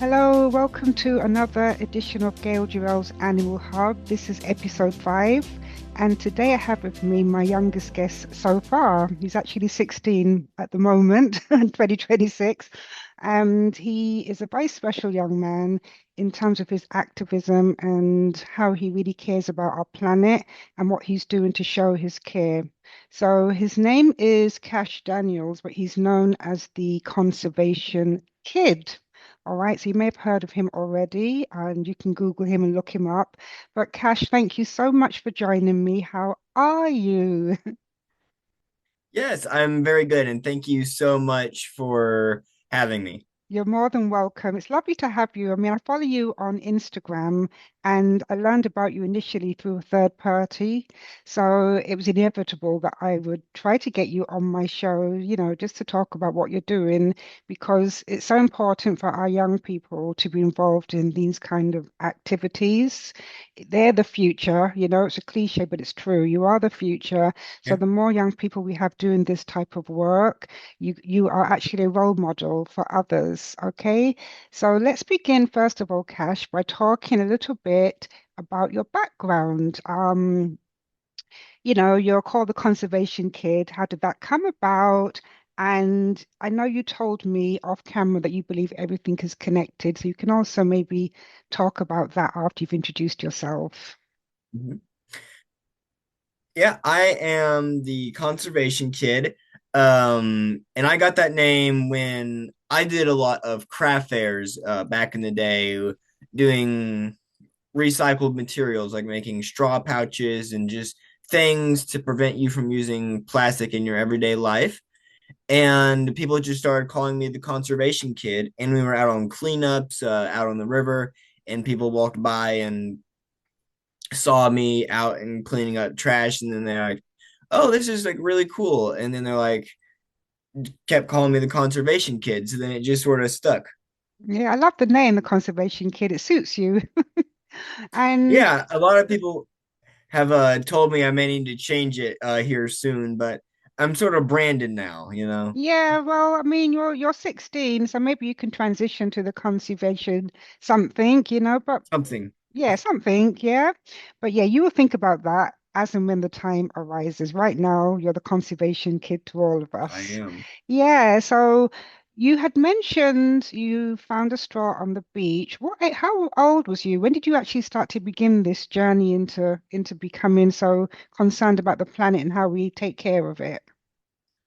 Hello, welcome to another edition of Gail Durrell's Animal Hub. This is episode 5, and today I have with me my youngest guest so far. He's actually 16 at the moment, in 2026, and he is a very special young man in terms of his activism and how he really cares about our planet and what he's doing to show his care. So his name is Cash Daniels, but he's known as the Conservation Kid. All right, so you may have heard of him already, and you can Google him and look him up. But Cash, thank you so much for joining me. How are you? Yes, I'm very good, and thank you so much for having me. You're more than welcome. It's lovely to have you. I mean, I follow you on Instagram and I learned about you initially through a third party. So it was inevitable that I would try to get you on my show, just to talk about what you're doing because it's so important for our young people to be involved in these kind of activities. They're the future, it's a cliche, but it's true. You are the future. So Yeah. the more young people we have doing this type of work, you are actually a role model for others. Okay, so let's begin first of all, Cash, by talking a little bit about your background. You're called the Conservation Kid. How did that come about? And I know you told me off camera that you believe everything is connected, so you can also maybe talk about that after you've introduced yourself. Mhm. Yeah, I am the conservation kid. And I got that name when I did a lot of craft fairs back in the day, doing recycled materials like making straw pouches and just things to prevent you from using plastic in your everyday life. And people just started calling me the conservation kid. And we were out on cleanups, out on the river, and people walked by and saw me out and cleaning up trash. And then they're like, oh, this is like really cool. And then they're like, kept calling me the conservation kid. So then it just sort of stuck. Yeah, I love the name, the Conservation Kid. It suits you. And Yeah, a lot of people have told me I may need to change it here soon, but I'm sort of branded now. yeah, well, I mean, you're 16, so maybe you can transition to the conservation something, but Something. yeah, something, yeah. But yeah, you will think about that as and when the time arises. Right now, you're the conservation kid to all of I us. am. Yeah, so you had mentioned you found a straw on the beach. How old was you? When did you actually start to begin this journey into becoming so concerned about the planet and how we take care of it?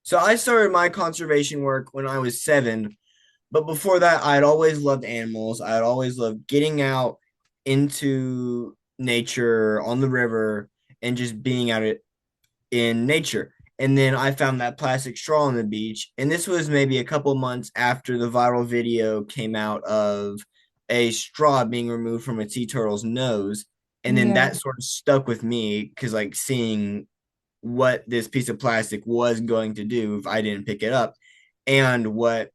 So I started my conservation work when I was 7, but before that, I had always loved animals. I had always loved getting out into nature on the river and just being out in nature. And then I found that plastic straw on the beach. And this was maybe a couple months after the viral video came out of a straw being removed from a sea turtle's nose. And then Yeah. that sort of stuck with me because, like, seeing what this piece of plastic was going to do if I didn't pick it up and what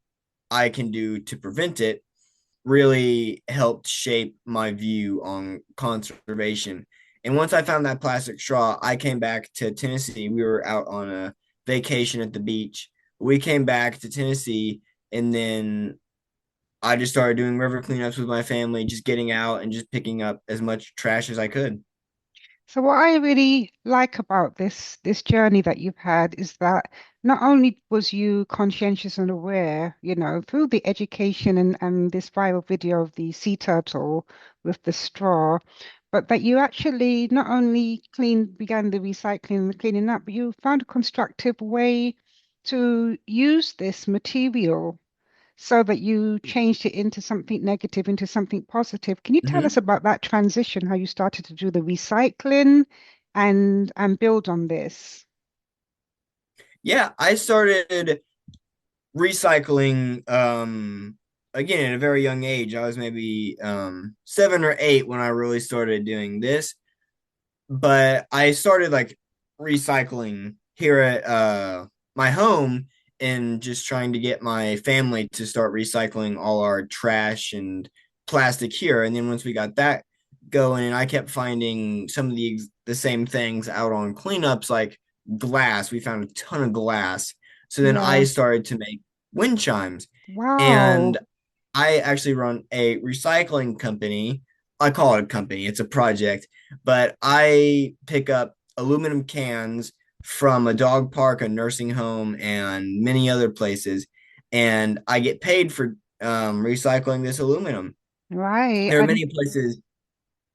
I can do to prevent it really helped shape my view on conservation. And once I found that plastic straw, I came back to Tennessee. We were out on a vacation at the beach. We came back to Tennessee, and then I just started doing river cleanups with my family, just getting out and just picking up as much trash as I could. So what I really like about this journey that you've had is that not only was you conscientious and aware, through the education and this viral video of the sea turtle with the straw, but that you actually not only began the recycling and the cleaning up, but you found a constructive way to use this material so that you changed it into something negative, into something positive. Can you tell us Mm-hmm. about that transition, how you started to do the recycling and build on this? Yeah, I started recycling again at a very young age. I was maybe 7 or 8 when I really started doing this, but I started like recycling here at my home and just trying to get my family to start recycling all our trash and plastic here. And then once we got that going, and I kept finding some of the same things out on cleanups, like glass. We found a ton of glass. So then I Yeah. started to make wind chimes, Wow. and I actually run a recycling company. I call it a company, it's a project, but I pick up aluminum cans from a dog park, a nursing home, and many other places. And I get paid for recycling this aluminum. Right. There are And many places,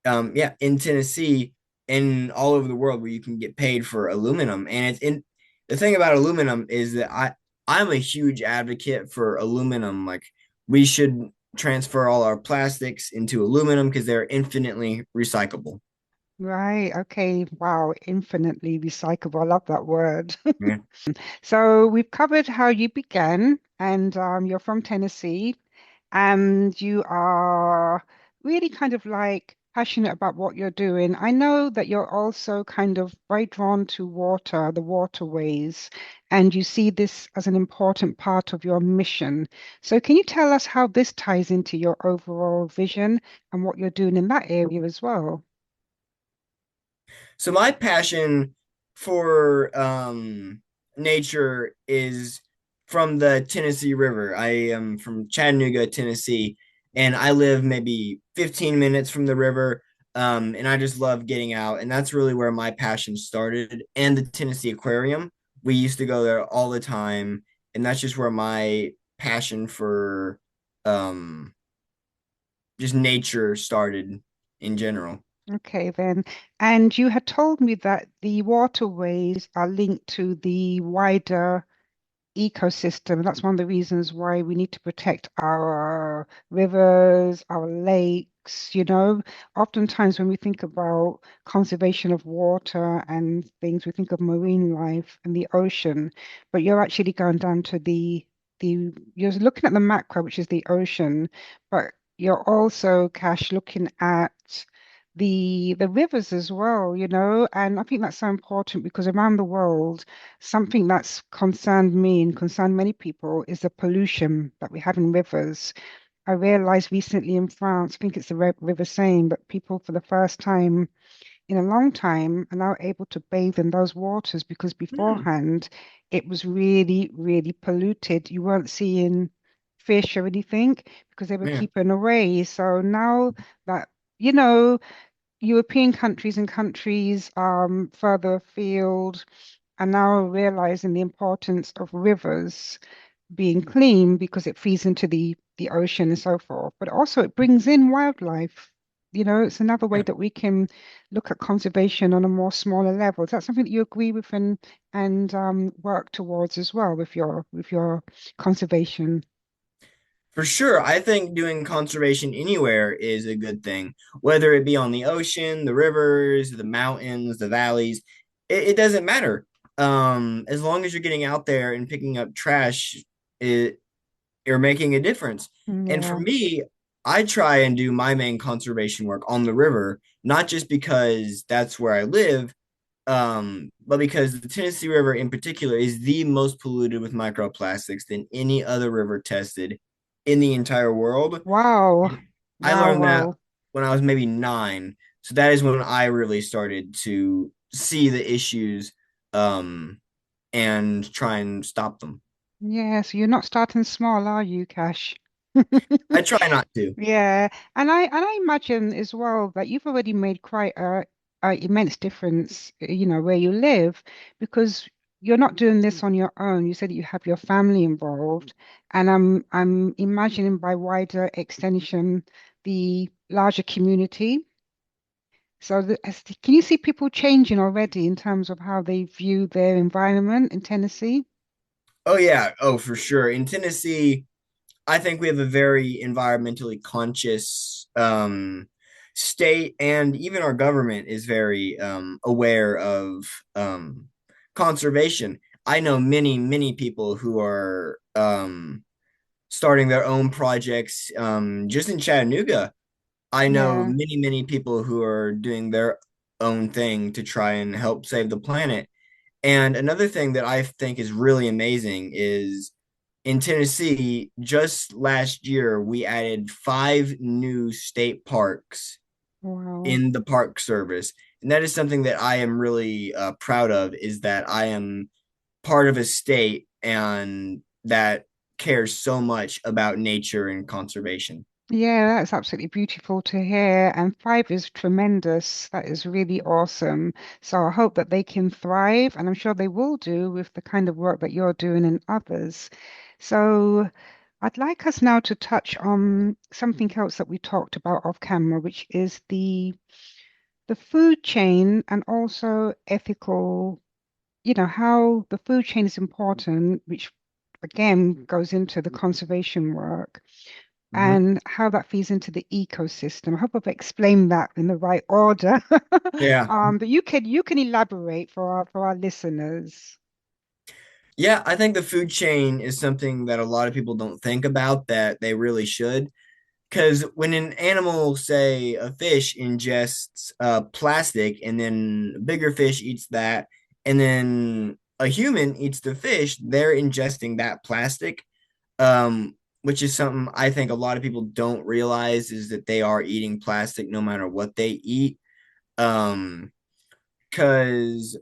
yeah, in Tennessee and all over the world where you can get paid for aluminum. And it's in the thing about aluminum is that I'm a huge advocate for aluminum. Like we should transfer all our plastics into aluminum because they're infinitely recyclable. right. Okay. Wow. Infinitely recyclable. I love that word. Yeah. So we've covered how you began, and you're from Tennessee, and you are really kind of like passionate about what you're doing. I know that you're also kind of very drawn to water, the waterways, and you see this as an important part of your mission. So can you tell us how this ties into your overall vision and what you're doing in that area as well? So my passion for nature is from the Tennessee River. I am from Chattanooga, Tennessee, and I live maybe 15 minutes from the river. And I just love getting out, and that's really where my passion started. And the Tennessee Aquarium, we used to go there all the time, and that's just where my passion for um, just nature started in general. Okay, then. And you had told me that the waterways are linked to the wider ecosystem. That's one of the reasons why we need to protect our rivers, our lakes, you know. Oftentimes when we think about conservation of water and things, we think of marine life and the ocean, but you're actually going down to you're looking at the macro, which is the ocean, but you're also, Cash, looking at the rivers as well, you know, and I think that's so important because around the world, something that's concerned me and concerned many people is the pollution that we have in rivers. I realized recently in France, I think it's the River Seine, but people for the first time in a long time are now able to bathe in those waters because Hmm. beforehand it was really, really polluted. You weren't seeing fish or anything because they were Yeah, keeping away. So now that, you know, European countries and countries further afield are now realizing the importance of rivers being clean because it feeds into the ocean and so forth. But also it brings in wildlife. You know, it's another way yeah. that we can look at conservation on a more smaller level. Is that something that you agree with and work towards as well with your conservation? For sure, I think doing conservation anywhere is a good thing, whether it be on the ocean, the rivers, the mountains, the valleys. It doesn't matter. As long as you're getting out there and picking up trash, it you're making a difference. And for Yeah. me, I try and do my main conservation work on the river, not just because that's where I live, but because the Tennessee River in particular is the most polluted with microplastics than any other river tested in the entire world. Wow. And I Wow, learned that wow. when I was maybe 9. So that is when I really started to see the issues and try and stop them. Yeah, so you're not starting small, are you, Cash? I try not to. Yeah, and I imagine as well that you've already made quite a immense difference, you know, where you live, because you're not doing this on your own. You said that you have your family involved, and I'm imagining by wider extension the larger community. So can you see people changing already in terms of how they view their environment in Tennessee? Oh yeah, oh for sure. In Tennessee, I think we have a very environmentally conscious state, and even our government is very aware of conservation. I know many, many people who are starting their own projects just in Chattanooga. I know Yeah, many, many people who are doing their own thing to try and help save the planet. And another thing that I think is really amazing is in Tennessee, just last year, we added 5 new state parks wow. in the Park Service. And that is something that I am really proud of, is that I am part of a state and that cares so much about nature and conservation. Yeah, that's absolutely beautiful to hear. And five is tremendous. That is really awesome. So I hope that they can thrive, and I'm sure they will do with the kind of work that you're doing and others. So I'd like us now to touch on something else that we talked about off camera, which is the food chain and also ethical, how the food chain is important, which again goes into the conservation work Mhm. and how that feeds into the ecosystem. I hope I've explained that in the right order. Yeah. But you can elaborate for our listeners. Yeah, I think the food chain is something that a lot of people don't think about that they really should. Because when an animal, say a fish, ingests plastic and then a bigger fish eats that, and then a human eats the fish, they're ingesting that plastic, which is something I think a lot of people don't realize is that they are eating plastic no matter what they eat. Um, because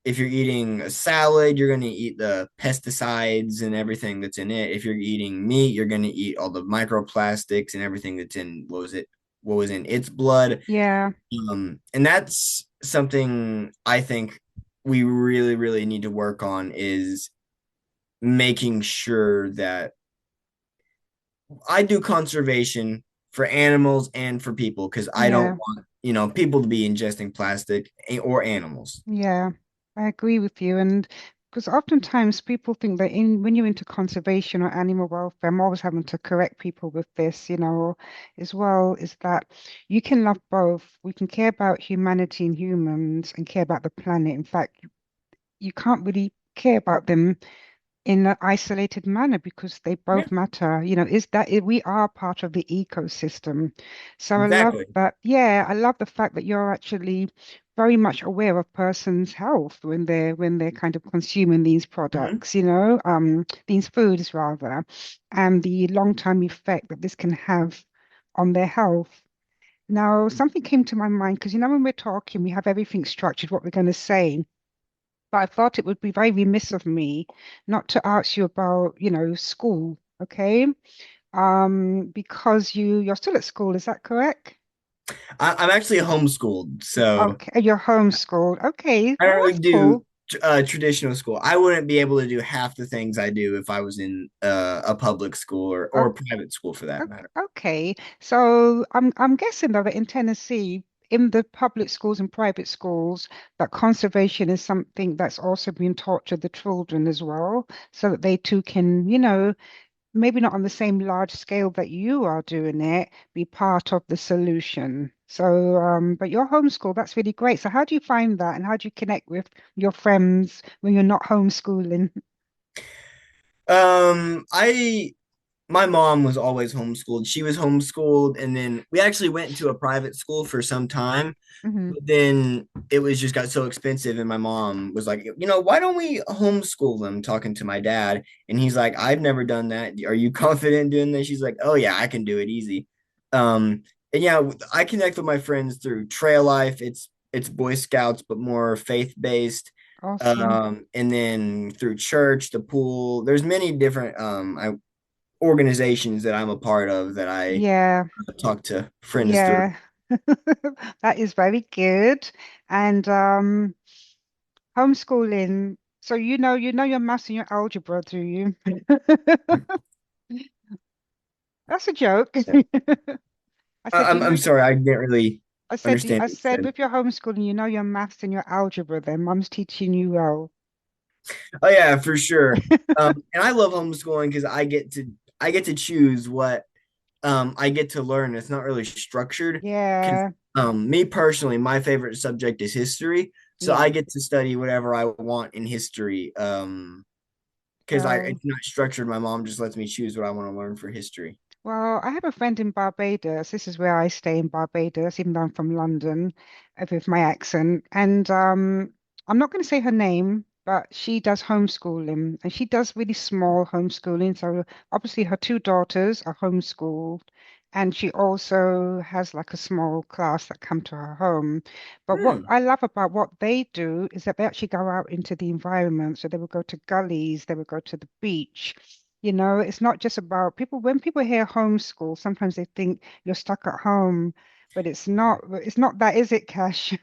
if you're eating a salad, you're going to eat the pesticides and everything that's in it. If you're eating meat, you're going to eat all the microplastics and everything that's in what was in its blood. Yeah, And that's something I think we really, really need to work on is making sure that I do conservation for animals and for people because I don't yeah, want, people to be ingesting plastic or animals. yeah. I agree with you. And because oftentimes people think that when you're into conservation or animal welfare, I'm always having to correct people with this, as well, is that you can love both. We can care about humanity and humans and care about the planet. In fact, you can't really care about them in an isolated manner because they Yeah, both matter. Is that we are part of the ecosystem. So I love exactly. that. Yeah, I love the fact that you're actually very much aware of person's health when they're kind of consuming these Mhm. products, these foods rather, and the long-term effect that this can have on their health. Now, something came to my mind because when we're talking, we have everything structured, what we're going to say. But I thought it would be very remiss of me not to ask you about, school, okay? Because you're still at school, is that correct? I'm actually homeschooled, so Okay, you're homeschooled. Okay, I well don't really that's do cool. traditional school. I wouldn't be able to do half the things I do if I was in a public school or O- a private school for that matter. Okay, so I'm guessing though that in Tennessee, in the public schools and private schools, that conservation is something that's also being taught to the children as well, so that they too can, maybe not on the same large scale that you are doing it, be part of the solution. So, but your homeschool, that's really great. So how do you find that and how do you connect with your friends when you're not homeschooling? I my mom was always homeschooled. She was homeschooled, and then we actually went to a private school for some time. Hmm. But then it was just got so expensive, and my mom was like, why don't we homeschool them? Talking to my dad, and he's like, I've never done that. Are you confident in doing this? She's like, oh yeah, I can do it easy. Um, and yeah, I connect with my friends through trail life. It's Boy Scouts, but more faith based. Awesome. And then through church, the pool. There's many different organizations that I'm a part of that I Yeah, talk to friends through. yeah. That is very good. And homeschooling. So you know your maths and your algebra, do you? That's a joke. I said, I'm sorry, I didn't really I said, understand I what you said, said. with your homeschooling, you know your maths and your algebra. Then mum's teaching you well. Oh yeah, for sure. And I love homeschooling because I get to choose what I get to learn. It's not really structured because Yeah, me personally, my favorite subject is history, so yeah. I get to study whatever I want in history. Because Well, it's not structured. My mom just lets me choose what I want to learn for history. well, I have a friend in Barbados. This is where I stay in Barbados, even though I'm from London, with my accent. And I'm not going to say her name, but she does homeschooling, and she does really small homeschooling. So obviously, her two daughters are homeschooled, and she also has like a small class that come to her home. But what Hmm. I love about what they do is that they actually go out into the environment. So they will go to gullies, they will go to the beach. You know, it's not just about people. When people hear homeschool, sometimes they think you're stuck at home, but it's not. It's not that, is it, Cash?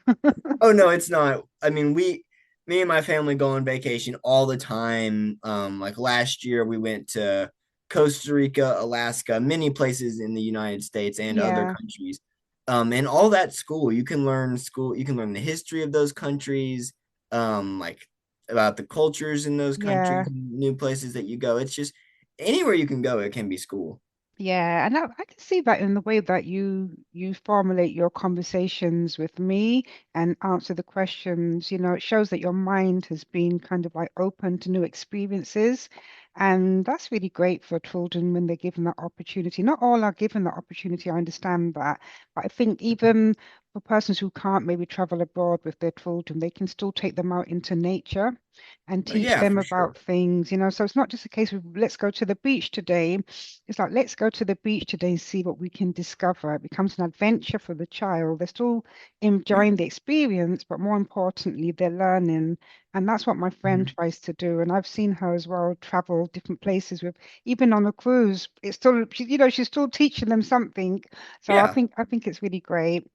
Oh no, it's not. I mean, me and my family go on vacation all the time. Like last year we went to Costa Rica, Alaska, many places in the United States and other Yeah, countries. And all that school, you can learn the history of those countries, like about the cultures in those countries, yeah. new places that you go. It's just anywhere you can go, it can be school. Yeah, and I can see that in the way that you formulate your conversations with me and answer the questions. You know, it shows that your mind has been kind of like open to new experiences, and that's really great for children when they're given that opportunity. Not all are given that opportunity, I understand that, but I think even for persons who can't maybe travel abroad with their children, they can still take them out into nature and teach Yeah, them for sure. about things, you know. So it's not just a case of let's go to the beach today. It's like, let's go to the beach today and see what we can discover. It becomes an adventure for the child. They're still Yeah. enjoying the experience, but more importantly, they're learning. And that's what my friend Mhm. tries to do. And I've seen her as well travel different places with, even on a cruise. It's still, you know, she's still teaching them something. So Yeah. I think it's really great.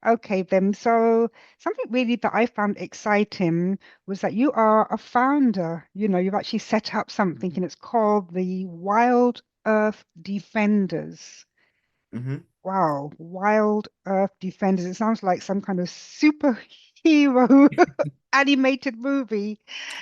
Okay, then. So something really that I found exciting was that you are a founder. You know, you've actually set up something and it's called the Wild Earth Defenders. Hmm. Wow, Wild Earth Defenders. It sounds like some kind of superhero animated movie.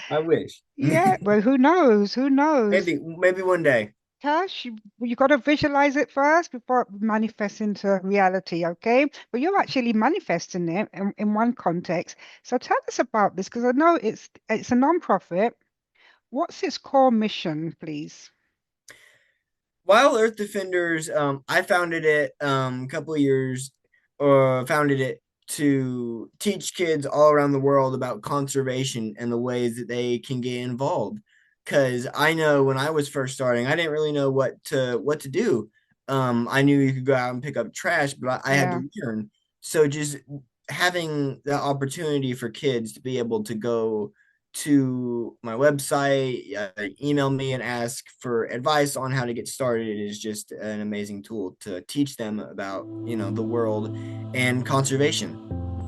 I wish. Yeah, well, who knows? Who knows? Maybe one day. Cash, you got to visualize it first before it manifests into reality, okay? But you're actually manifesting it in one context. So tell us about this because I know it's a non-profit. What's its core mission, please? Wild Earth Defenders, I founded it a couple of years, or founded it to teach kids all around the world about conservation and the ways that they can get involved. Because I know when I was first starting, I didn't really know what to do. I knew you could go out and pick up trash, but I had Yeah. to learn. So just having the opportunity for kids to be able to go to my website, email me and ask for advice on how to get started is just an amazing tool to teach them about, the world and conservation.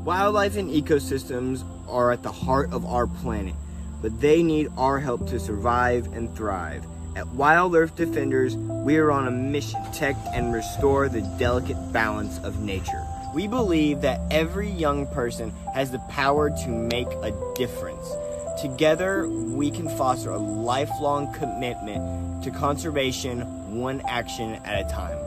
Wildlife and ecosystems are at the heart of our planet, but they need our help to survive and thrive. At Wild Earth Defenders, we are on a mission to protect and restore the delicate balance of nature. We believe that every young person has the power to make a difference. Together, we can foster a lifelong commitment to conservation, one action at a time.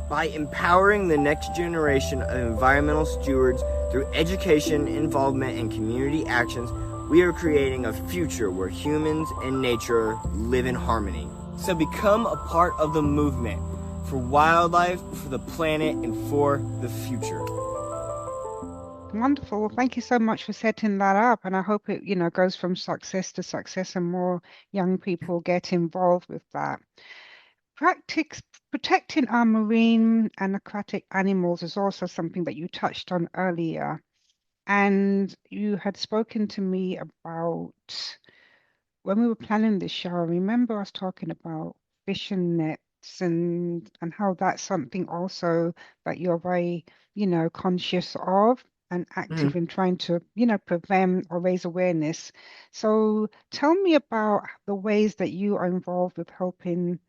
By empowering the next generation of environmental stewards through education, involvement, and community actions, we are creating a future where humans and nature live in harmony. So become a part of the movement for wildlife, for the planet, and for the future. Wonderful. Well, thank you so much for setting that up. And I hope it, you know, goes from success to success and more young people get involved with that. Practice, protecting our marine and aquatic animals is also something that you touched on earlier. And you had spoken to me about when we were planning this show. I remember us talking about fishing nets and how that's something also that you're very, you know, conscious of and active Mhm. in trying to, you know, prevent or raise awareness. So tell me about the ways that you are involved with helping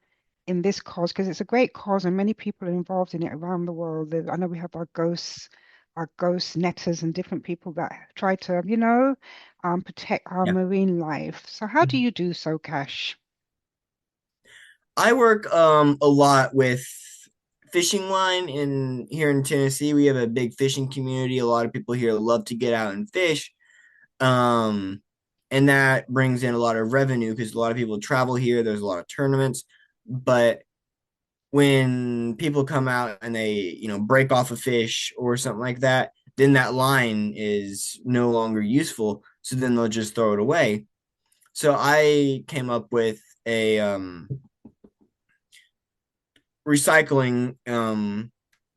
in this cause because it's a great cause and many people are involved in it around the world. I know we have our ghost netters and different people that try to, you know, protect our Yeah. marine life. So how do Mhm. you do so, Cash? I work a lot with fishing line in here in Tennessee. We have a big fishing community. A lot of people here love to get out and fish. Um, and that brings in a lot of revenue because a lot of people travel here. There's a lot of tournaments, but when people come out and they, break off a fish or something like that, then that line is no longer useful. So then they'll just throw it away. So I came up with a recycling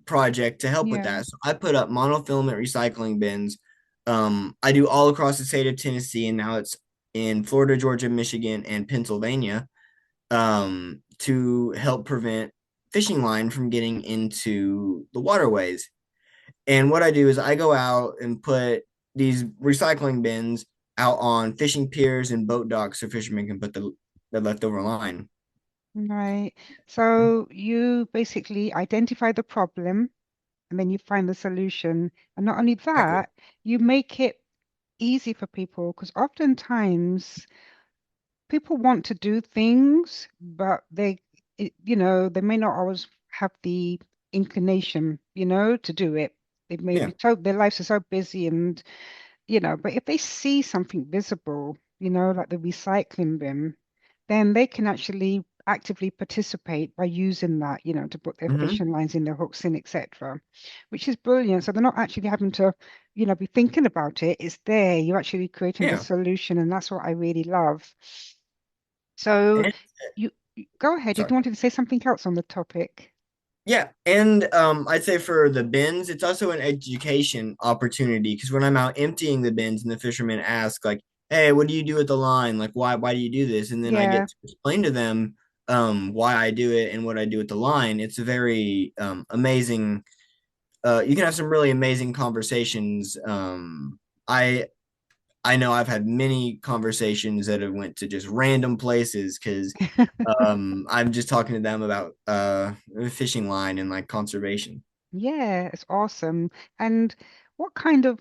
project to help with Yeah. that. So I put up monofilament recycling bins. I do all across the state of Tennessee, and now it's in Florida, Georgia, Michigan, and Pennsylvania. to help prevent fishing line from getting into the waterways. And what I do is I go out and put these recycling bins out on fishing piers and boat docks so fishermen can put the leftover line. Right. So you basically identify the problem and then you find the solution. And not only Exactly. that, you make it easy for people because oftentimes people want to do things, but they may not always have the inclination, to do it. They may Yeah. be their lives are so busy and, but if they see something visible, like the recycling bin, then they can actually actively participate by using that, to put their Hmm. fishing lines in, their hooks in, etc., which is brilliant. So they're not actually having to, be thinking about it. It's there. You're actually creating the Yeah. solution, and that's what I really love. So And go ahead. If sorry. you wanted to say something else on the topic. Yeah, and I'd say for the bins, it's also an education opportunity because when I'm out emptying the bins and the fishermen ask like, "Hey, what do you do with the line? Like, why do you do this?" And then I Yeah. get to explain to them why I do it and what I do with the line. It's a very amazing. You can have some really amazing conversations. I I know I've had many conversations that have went to just random places because I'm just talking to them about fishing line and like conservation. Yeah, it's awesome. And what kind of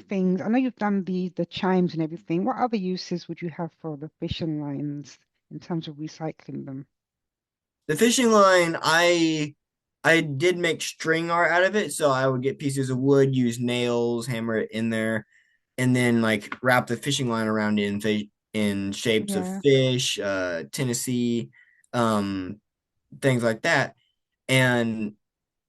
things? I know you've done the chimes and everything. What other uses would you have for the fishing lines in terms of recycling them? The fishing line, I did make string art out of it, so I would get pieces of wood, use nails, hammer it in there, and then like wrap the fishing line around it in shapes of Yeah, fish, Tennessee, um, things like that. And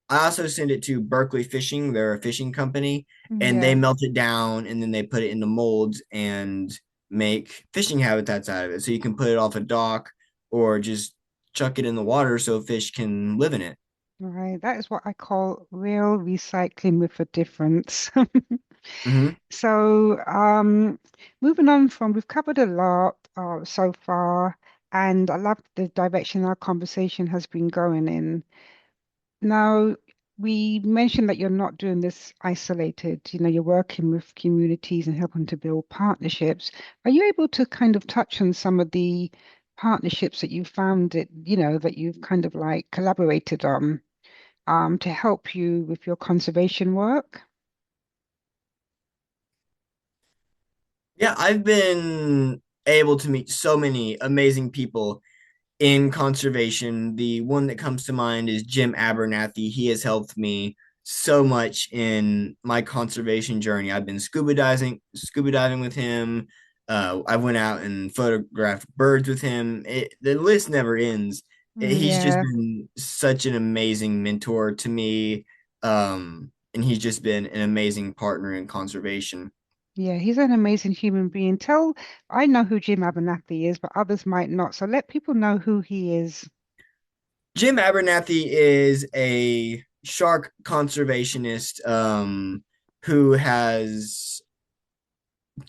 I also send it to Berkeley Fishing. They're a fishing company, and they yeah, melt it down and then they put it into molds and make fishing habitats out of it. So you can put it off a dock or just chuck it in the water so fish can live in it. right. That is what I call real recycling with a difference. Hmm. So, moving on from, we've covered a lot so far, and I love the direction our conversation has been going in. Now, we mentioned that you're not doing this isolated. You're working with communities and helping to build partnerships. Are you able to kind of touch on some of the partnerships that you found that you've kind of like collaborated on to help you with your conservation work? Yeah, I've been able to meet so many amazing people in conservation. The one that comes to mind is Jim Abernathy. He has helped me so much in my conservation journey. I've been scuba diving with him. I went out and photographed birds with him. The list never ends. He's just Yeah. been such an amazing mentor to me. And he's just been an amazing partner in conservation. Yeah, he's an amazing human being. I know who Jim Abernathy is, but others might not. So let people know who he is. Jim Abernathy is a shark conservationist who has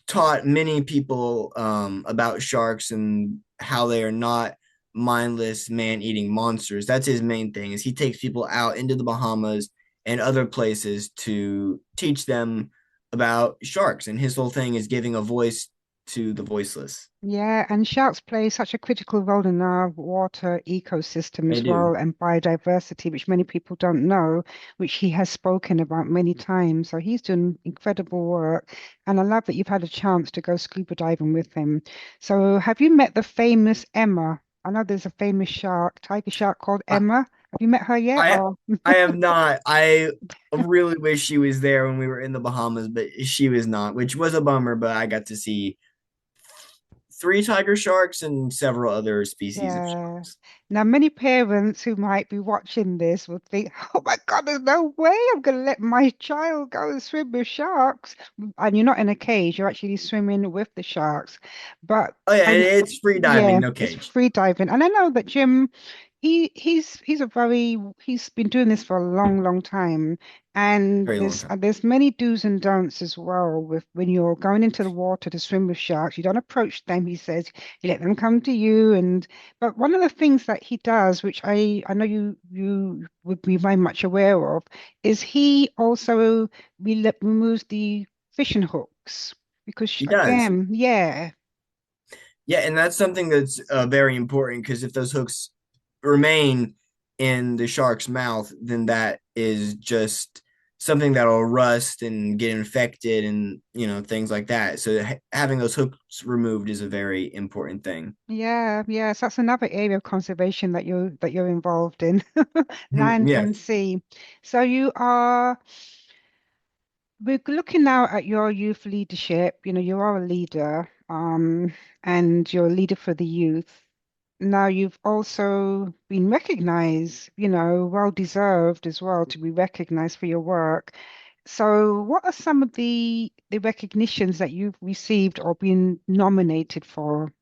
taught many people about sharks and how they are not mindless man-eating monsters. That's his main thing. Is he takes people out into the Bahamas and other places to teach them about sharks. And his whole thing is giving a voice to the voiceless. Yeah, and sharks play such a critical role in our water ecosystem They as well do. and biodiversity, which many people don't know, which he has spoken about many times. So he's doing incredible work. And I love that you've had a chance to go scuba diving with him. So have you met the famous Emma? I know there's a famous tiger shark called Emma. Have you met her yet? I Or I have not. I really wish she was there when we were in the Bahamas, but she was not, which was a bummer, but I got to see three tiger sharks and several other species of yeah. sharks. Now, many parents who might be watching this will think, oh my God, there's no way I'm going to let my child go and swim with sharks. And you're not in a cage, you're actually swimming with the sharks. But Oh yeah, I, it's free diving, yeah, no it's cage. free diving. And I know that Jim He's a very he's been doing this for a long, long time, and Very long time. there's many do's and don'ts as well with when you're going into the water to swim with sharks. You don't approach them, he says. You let them come to you, and but one of the things that he does, which I know you would be very much aware of, is he also removes the fishing hooks because He does. again, yeah. Yeah, and that's something that's very important because if those hooks remain in the shark's mouth, then that is just something that'll rust and get infected and things like that. So having those hooks removed is a very important thing. Yeah, yes, that's another area of conservation that you're involved in, land Yeah, and sea. So we're looking now at your youth leadership. You know, you are a leader, and you're a leader for the youth. Now you've also been recognized, well deserved as well to be recognized for your work. So what are some of the recognitions that you've received or been nominated for?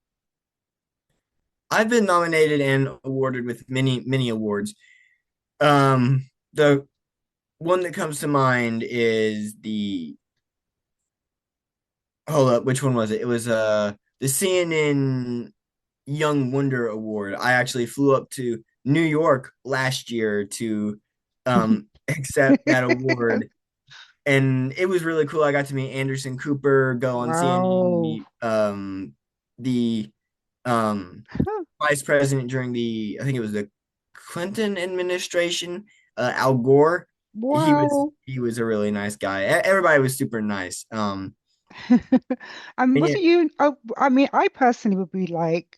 I've been nominated and awarded with many many awards. The one that comes to mind is the hold up, which one was it? It was the CNN Young Wonder Award. I actually flew up to New York last year to accept that award. And it was really cool. I got to meet Anderson Cooper, go on CNN, Wow. meet the um vice president during the I think it was the Clinton administration, Al Gore. Wow. He was a really nice guy. Everybody was super nice. And And was yeah, it you? Oh, I mean, I personally would be like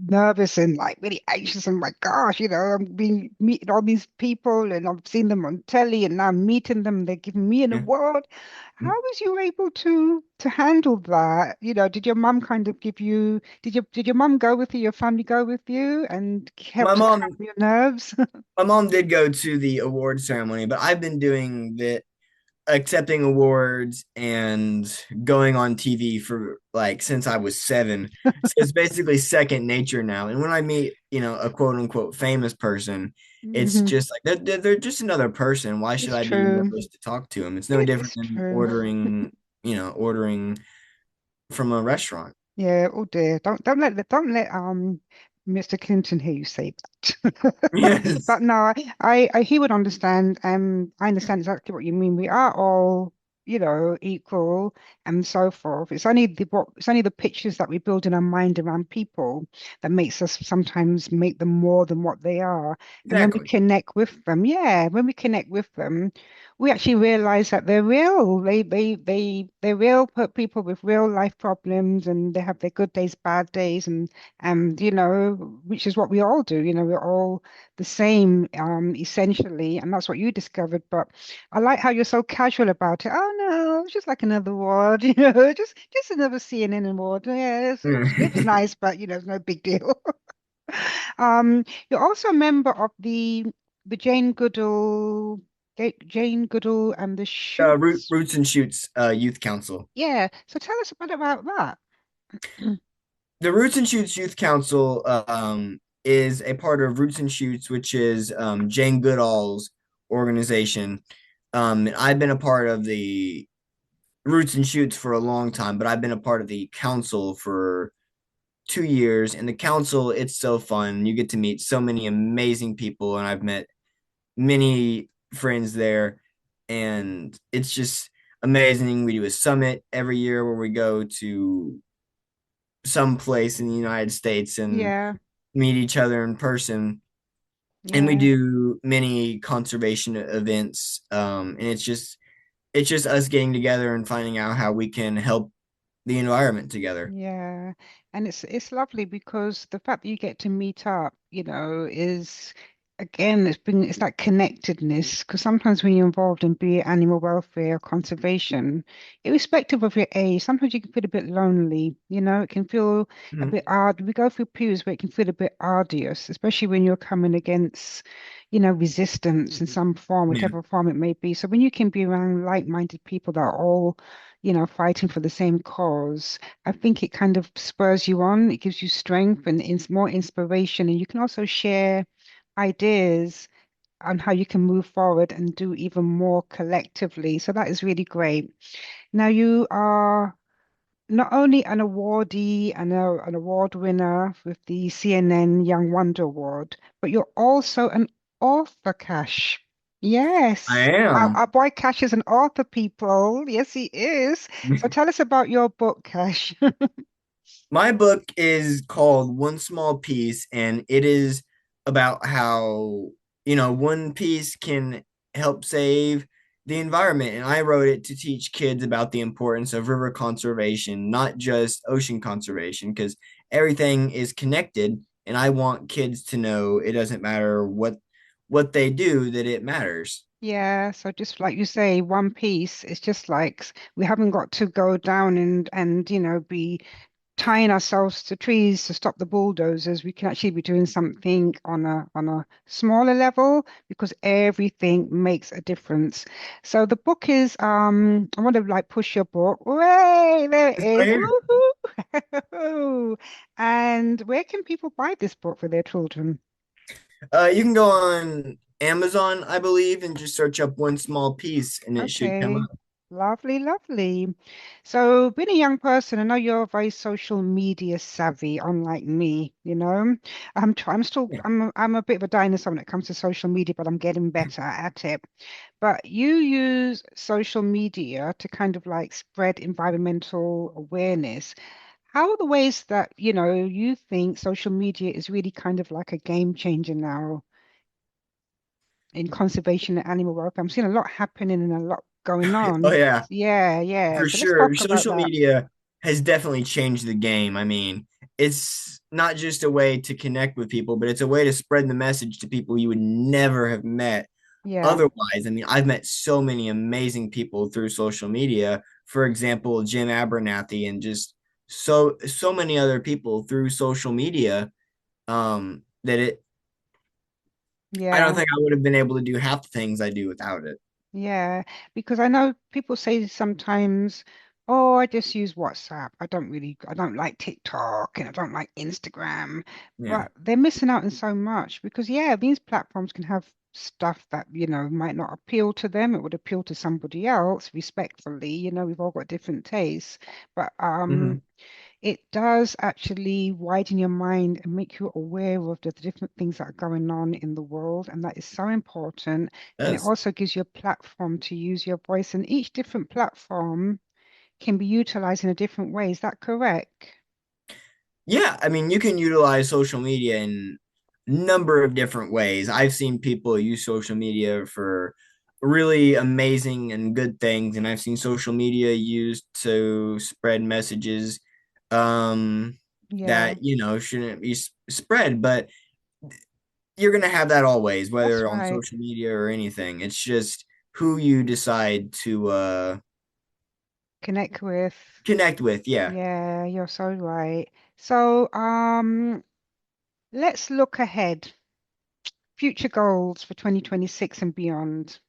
nervous and like really anxious. And my gosh, I'm being meeting all these people and I've seen them on telly and now I'm meeting them. They're giving me an yeah. award. How was you able to handle that? Did your mum kind of give you? Did your mum go with you? Your family go with you and help My to calm mom your nerves? my mom did go to the award ceremony, but I've been doing the accepting awards and going on TV for like since I was 7. So it's basically second nature now. And when I meet, a quote unquote famous person, it's Mhm. just like they're just another person. Why should It's I be true. nervous to talk to them? It's no It different is than true. ordering from a restaurant. Yeah, oh dear. Don't let Mr. Clinton hear you say that. Yes, But no, I he would understand. I understand exactly what you mean. We are all, equal and so forth. It's only the pictures that we build in our mind around people that makes us sometimes make them more than what they are. And when we exactly. connect with them, yeah, when we connect with them, we actually realize that they're real. They're real people with real life problems, and they have their good days, bad days, and which is what we all do. We're all the same, essentially, and that's what you discovered. But I like how you're so casual about it. Oh no, it's just like another award, just another CNN award. Yeah, it was nice, but it's no big deal. You're also a member of the Jane Goodall and the Shoots. Roots and Shoots Youth Council. Yeah. So tell us a bit about that. The Roots and Shoots Youth Council is a part of Roots and Shoots, which is Jane Goodall's organization. And I've been a part of the Roots and Shoots for a long time, but I've been a part of the council for 2 years. And the council, it's so fun. You get to meet so many amazing people, and I've met many friends there. And it's just amazing. We do a summit every year where we go to some place in the United States and Yeah. meet each other in person. And we Yeah. do many conservation events. And it's just us getting together and finding out how we can help the environment together. Yeah, and it's lovely because the fact that you get to meet up, is again, it's that connectedness because sometimes when you're involved in be it animal welfare or conservation, irrespective of your age, sometimes you can feel a bit lonely. It can feel a Mhm. bit hard. We go through periods where it can feel a bit arduous, especially when you're coming against, resistance in some form, Yeah. whatever form it may be. So when you can be around like-minded people that are all, fighting for the same cause, I think it kind of spurs you on. It gives you strength and more inspiration, and you can also share ideas on how you can move forward and do even more collectively. So that is really great. Now you are not only an awardee and an award winner with the CNN Young Wonder Award, but you're also an author, Cash. I Yes. am. Our boy Cash is an author, people. Yes, he is. So tell us about your book, Cash. My book is called One Small Piece, and it is about how, one piece can help save the environment. And I wrote it to teach kids about the importance of river conservation, not just ocean conservation, because everything is connected. And I want kids to know it doesn't matter what they do, that it matters. Yeah, so just like you say, one piece, it's just like we haven't got to go down and be tying ourselves to trees to stop the bulldozers. We can actually be doing something on a smaller level because everything makes a difference. So the book is I want to like push your book. Way, there it It's right is. here. Woohoo! And where can people buy this book for their children? You can go on Amazon, I believe, and just search up One Small Piece, and it should come Okay. up. Lovely, lovely. So, being a young person, I know you're very social media savvy, unlike me, Yeah. I'm a bit of a dinosaur when it comes to social media, but I'm getting better at it. But you use social media to kind of like spread environmental awareness. How are the ways that, you think social media is really kind of like a game changer now in conservation and animal welfare? I'm seeing a lot happening and a lot going Oh on. yeah, Yeah, yeah. for So let's sure. talk about Social that. media has definitely changed the game. I mean, it's not just a way to connect with people, but it's a way to spread the message to people you would never have met Yeah, otherwise. I mean, I've met so many amazing people through social media. For example, Jim Abernathy and just so many other people through social media that it I don't yeah, think I would have been able to do half the things I do without it. yeah. Because I know people say sometimes, oh, I just use WhatsApp. I don't like TikTok and I don't like Instagram. Yeah. But they're missing out on so much because, yeah, these platforms can have stuff that, might not appeal to them. It would appeal to somebody else respectfully. We've all got different tastes. But Hmm. it does actually widen your mind and make you aware of the different things that are going on in the world. And that is so important. And it Yes. also gives you a platform to use your voice. And each different platform can be utilized in a different way. Is that correct? Yeah, I mean, you can utilize social media in a number of different ways. I've seen people use social media for really amazing and good things, and I've seen social media used to spread messages um, Yeah, that, shouldn't be spread, but you're going to have that always, that's whether on right. social media or anything. It's just who you decide to Connect with. connect with. Yeah. Yeah, you're so right. So, let's look ahead. Future goals for 2026 and beyond.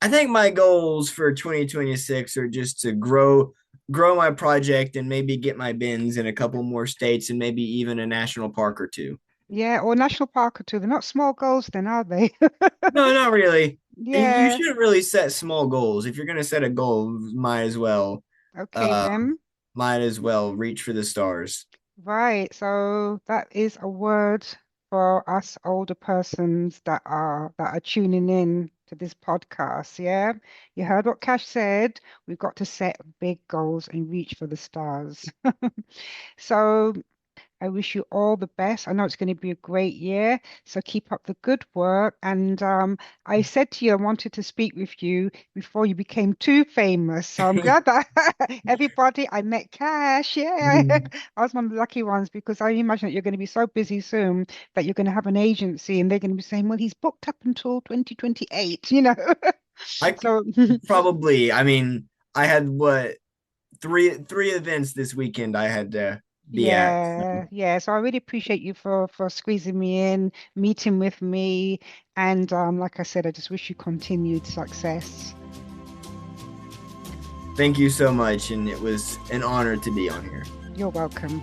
I think my goals for 2026 are just to grow my project and maybe get my bins in a couple more states and maybe even a national park or two. Yeah, or national park or two. They're not small goals then, are they? No, not really. You Yeah. shouldn't really set small goals. If you're going to set a goal, Okay, uh then. might as well reach for the stars. Right. So that is a word for us older persons that are tuning in to this podcast. Yeah. You heard what Cash said. We've got to set big goals and reach for the stars. So I wish you all the best. I know it's going to be a great year, so keep up the good work. And I said to you I wanted to speak with you before you became too famous. So I'm glad that everybody I met Cash. Yeah, I was one of the lucky ones because I imagine that you're going to be so busy soon that you're going to have an agency and they're going to be saying, well, he's booked up until 2028, you know. I So probably, I mean, I had what three events this weekend I had to be at. yeah, yeah. So I really appreciate you for squeezing me in, meeting with me, and like I said, I just wish you continued success. Thank you so much, and it was an honor to be on here. You're welcome.